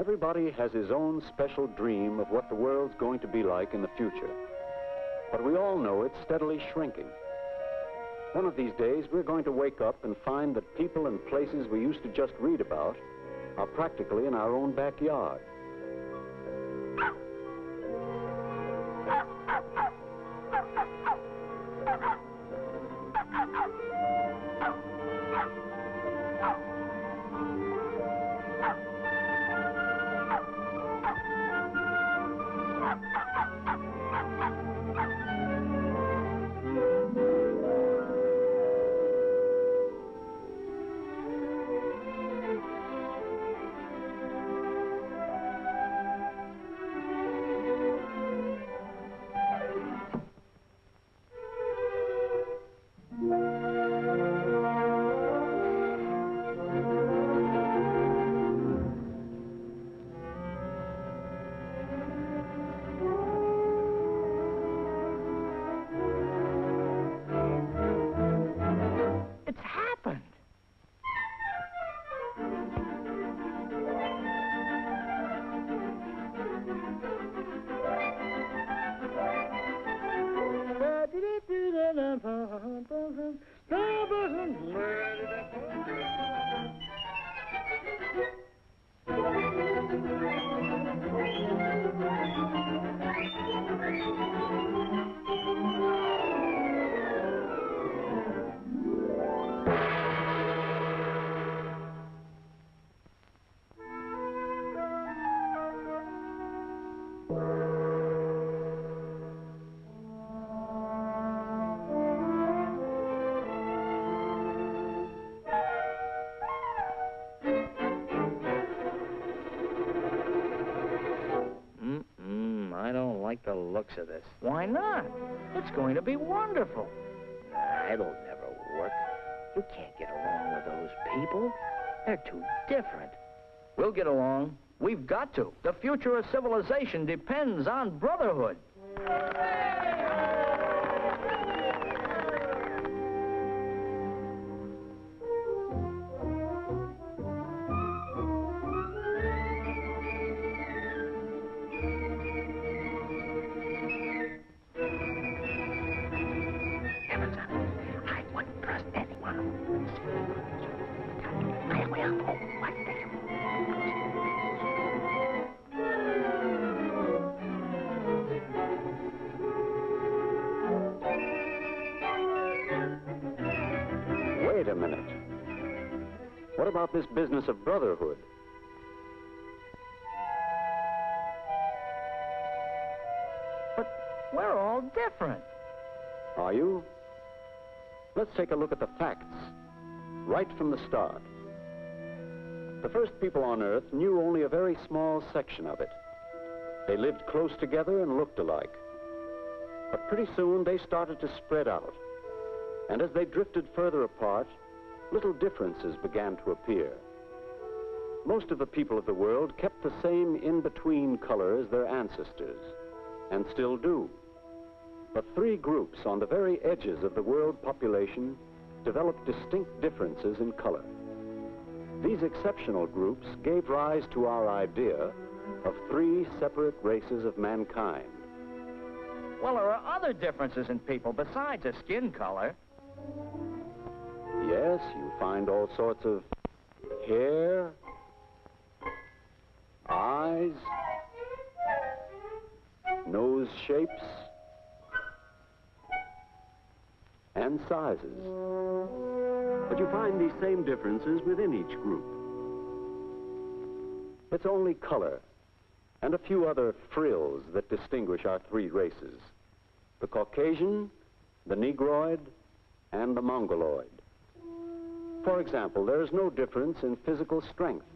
Everybody has his own special dream of what the world's going to be like in the future. But we all know it's steadily shrinking. One of these days, we're going to wake up and find that people and places we used to just read about are practically in our own backyard. The looks of this. Why not? It's going to be wonderful. Nah, it'll never work. You can't get along with those people. They're too different. We'll get along. We've got to. The future of civilization depends on brotherhood. Wait a minute. What about this business of brotherhood? But we're all different. Are you? Let's take a look at the facts, right from the start. The first people on Earth knew only a very small section of it. They lived close together and looked alike. But pretty soon they started to spread out. And as they drifted further apart, little differences began to appear. Most of the people of the world kept the same in-between color as their ancestors, and still do. But three groups on the very edges of the world population developed distinct differences in color. These exceptional groups gave rise to our idea of three separate races of mankind. Well, there are other differences in people besides the skin color. Yes, you find all sorts of hair, eyes, nose shapes, and sizes. But you find these same differences within each group. It's only color and a few other frills that distinguish our three races: the Caucasian, the Negroid, and the Mongoloid. For example, there is no difference in physical strength.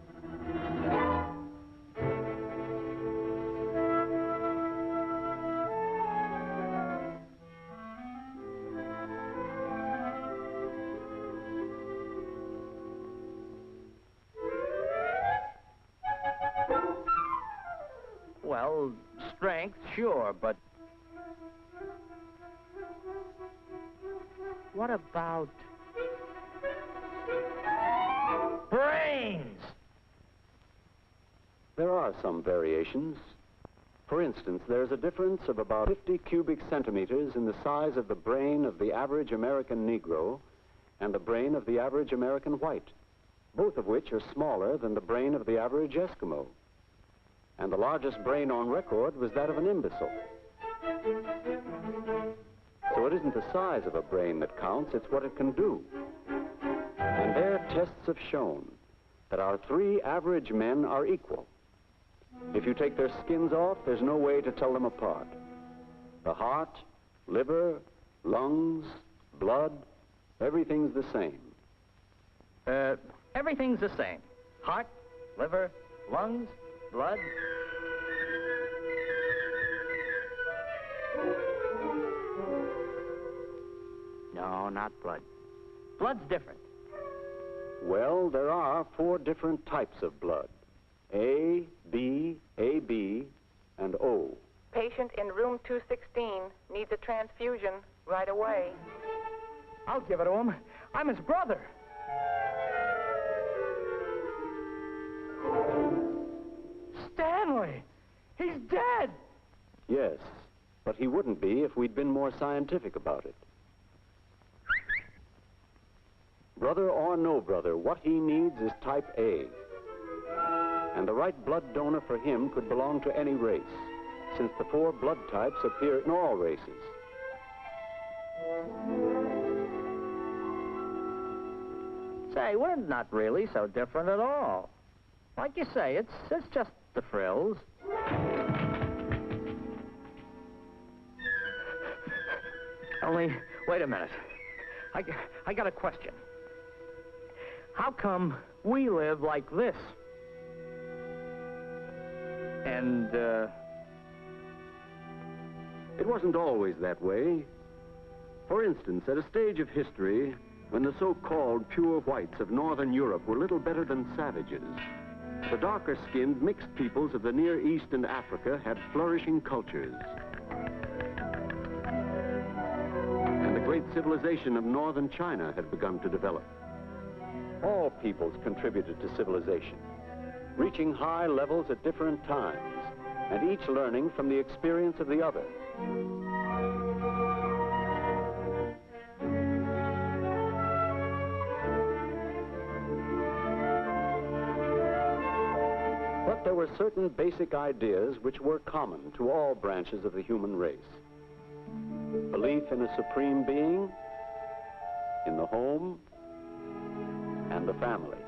Well, strength, sure, but what about brains? There are some variations. For instance, there's a difference of about 50 cubic centimeters in the size of the brain of the average American Negro and the brain of the average American white, both of which are smaller than the brain of the average Eskimo. And the largest brain on record was that of an imbecile. So it isn't the size of a brain that counts, it's what it can do. And their tests have shown that our 3 average men are equal. If you take their skins off, there's no way to tell them apart. The heart, liver, lungs, blood, everything's the same. Everything's the same. Heart, liver, lungs, blood. No, not blood. Blood's different. Well, there are 4 different types of blood. A, B, AB, and O. Patient in room 216 needs a transfusion right away. I'll give it to him. I'm his brother. Stanley! He's dead! Yes, but he wouldn't be if we'd been more scientific about it. Brother or no brother, what he needs is type A. And the right blood donor for him could belong to any race, since the 4 blood types appear in all races. Say, we're not really so different at all. Like you say, it's just the frills. Only, wait a minute. I got a question. How come we live like this? And, It wasn't always that way. For instance, at a stage of history, when the so-called pure whites of Northern Europe were little better than savages, the darker-skinned mixed peoples of the Near East and Africa had flourishing cultures. And the great civilization of Northern China had begun to develop. All peoples contributed to civilization, reaching high levels at different times, and each learning from the experience of the other. But there were certain basic ideas which were common to all branches of the human race. Belief in a supreme being, in the home, and the family.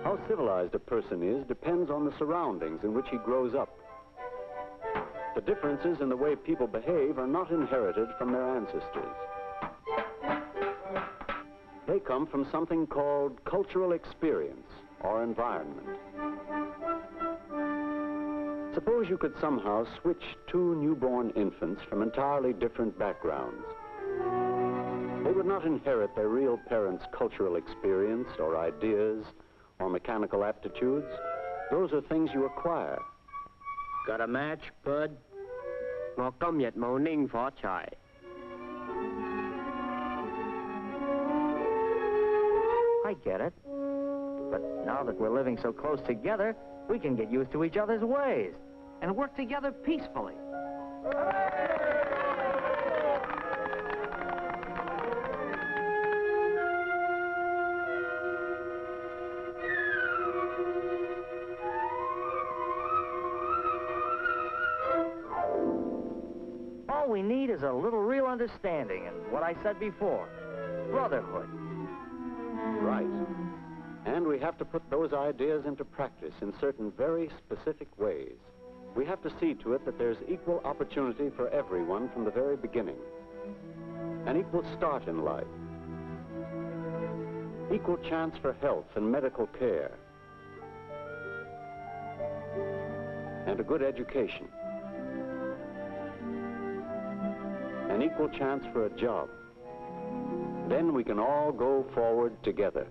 How civilized a person is depends on the surroundings in which he grows up. The differences in the way people behave are not inherited from their ancestors. They come from something called cultural experience or environment. Suppose you could somehow switch 2 newborn infants from entirely different backgrounds. They would not inherit their real parents' cultural experience or ideas or mechanical aptitudes. Those are things you acquire. Got a match, bud? Ngọt công Nhật màu ninh phó trại. I get it. But now that we're living so close together, we can get used to each other's ways and work together peacefully. All we need is a little real understanding and what I said before, brotherhood. Right. And we have to put those ideas into practice in certain very specific ways. We have to see to it that there's equal opportunity for everyone from the very beginning. An equal start in life. Equal chance for health and medical care. And a good education. An equal chance for a job. Then we can all go forward together.